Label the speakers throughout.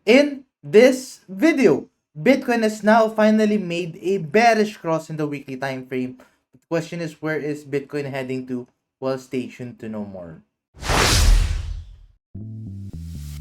Speaker 1: In this video, Bitcoin has now finally made a bearish cross in the weekly time frame. The question is, where is Bitcoin heading to? Well, stay tuned to know more.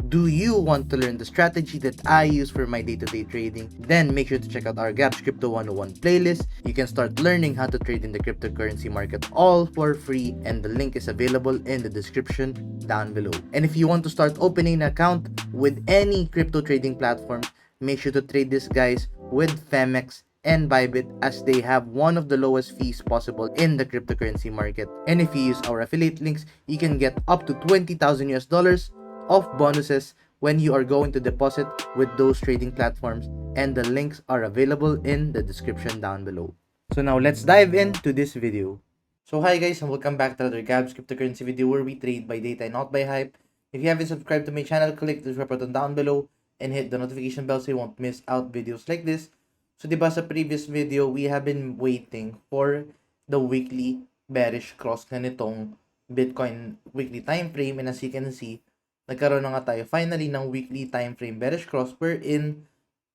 Speaker 1: Do you want to learn the strategy that I use for my day-to-day trading? Then make sure to check out our Gaps Crypto 101 playlist. You can start learning how to trade in the cryptocurrency market all for free, and the link is available in the description down below. And if you want to start opening an account with any crypto trading platform, make sure to trade this guys with Femex and Bybit, as they have one of the lowest fees possible in the cryptocurrency market. And if you use our affiliate links, you can get up to 20,000 US dollars of bonuses when you are going to deposit with those trading platforms, and the links are available in the description down below. So now let's dive into this video. So hi guys, and welcome back to another Gabs cryptocurrency video where we trade by data and not by hype. If you haven't subscribed to my channel, click the subscribe button down below and hit the notification bell so you won't miss out videos like this. So diba sa previous video, we have been waiting for the weekly bearish cross na nitong Bitcoin weekly time frame, and as you can see, nagkaroon na nga tayo finally ng weekly time frame bearish cross wherein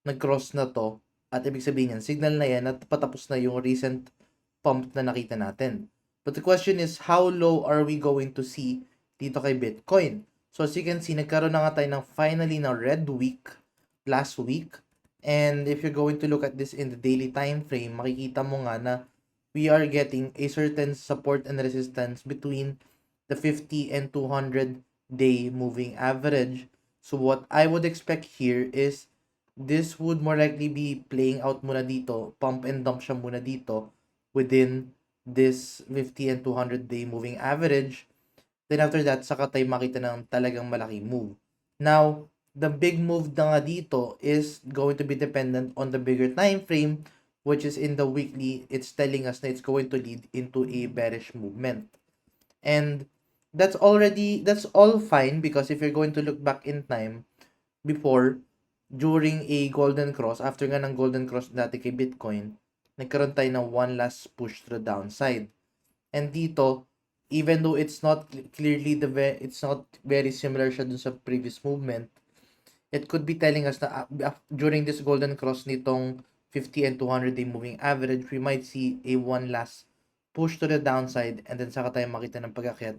Speaker 1: nag-cross na to, at ibig sabihin yan, signal na yan at patapos na yung recent pump na nakita natin. But the question is, how low are we going to see dito kay Bitcoin? So as you can see, nagkaroon na nga tayo ng finally na red week last week. And if you're going to look at this in the daily time frame, makikita mo nga na we are getting a certain support and resistance between the 50 and 200 day moving average. So what I would expect here is this would more likely be playing out muna dito, pump and dump siya muna dito within this 50 and 200 day moving average. Then after that, saka tayo makita ng talagang malaking move. Now, the big move na nga dito is going to be dependent on the bigger time frame, which is in the weekly. It's telling us that it's going to lead into a bearish movement. And that's all fine, because if you're going to look back in time, before, during a golden cross, after nga ng golden cross dati kay Bitcoin, nagkaroon tayo ng one last push to the downside. And dito, even though it's not clearly it's not very similar siya dun sa previous movement, it could be telling us na during this golden cross nitong 50 and 200 day moving average, we might see a one last push to the downside, and then saka tayo makita ng pag-akyat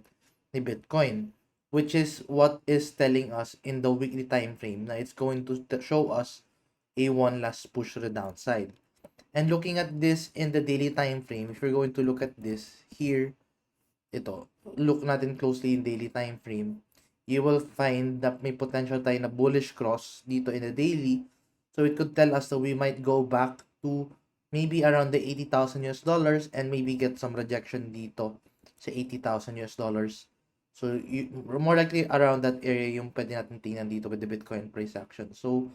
Speaker 1: ni Bitcoin, which is what is telling us in the weekly time frame na it's going to show us a one last push to the downside. And looking at this in the daily time frame, if you're going to look at this here, ito, look natin closely in daily time frame, you will find that may potential tayo na bullish cross dito in the daily. So it could tell us that we might go back to maybe around the 80,000 US dollars and maybe get some rejection dito sa 80,000 US dollars. So more likely around that area yung pwede natin tingnan dito with the Bitcoin price action. So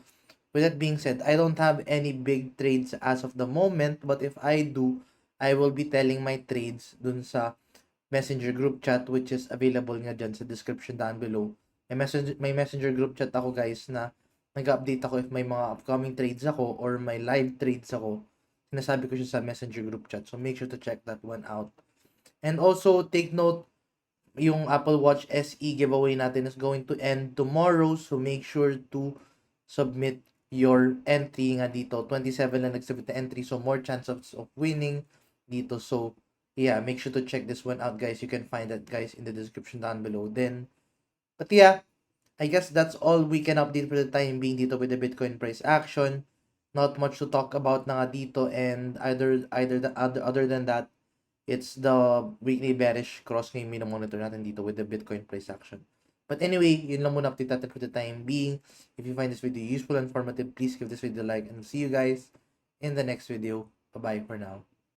Speaker 1: with that being said, I don't have any big trades as of the moment, but if I do, I will be telling my trades dun sa Messenger group chat, which is available nga dyan sa description down below. May messenger group chat ako guys na nag-update ako if may mga upcoming trades ako or may live trades ako. Sinasabi ko siya sa messenger group chat. So make sure to check that one out. And also take note, yung Apple Watch SE giveaway natin is going to end tomorrow. So make sure to submit your entry nga dito. 27 na nag-submit na entry, so more chances of winning dito. So yeah, make sure to check this one out guys. You can find that guys in the description down below. But yeah, I guess that's all we can update for the time being dito with the Bitcoin price action. Not much to talk about na nga dito, and other than that, it's the weekly bearish cross na yung monitor natin dito with the Bitcoin price action. But anyway, yun lang muna update natin for the time being. If you find this video useful and informative, please give this video a like, and see you guys in the next video. Bye-bye for now.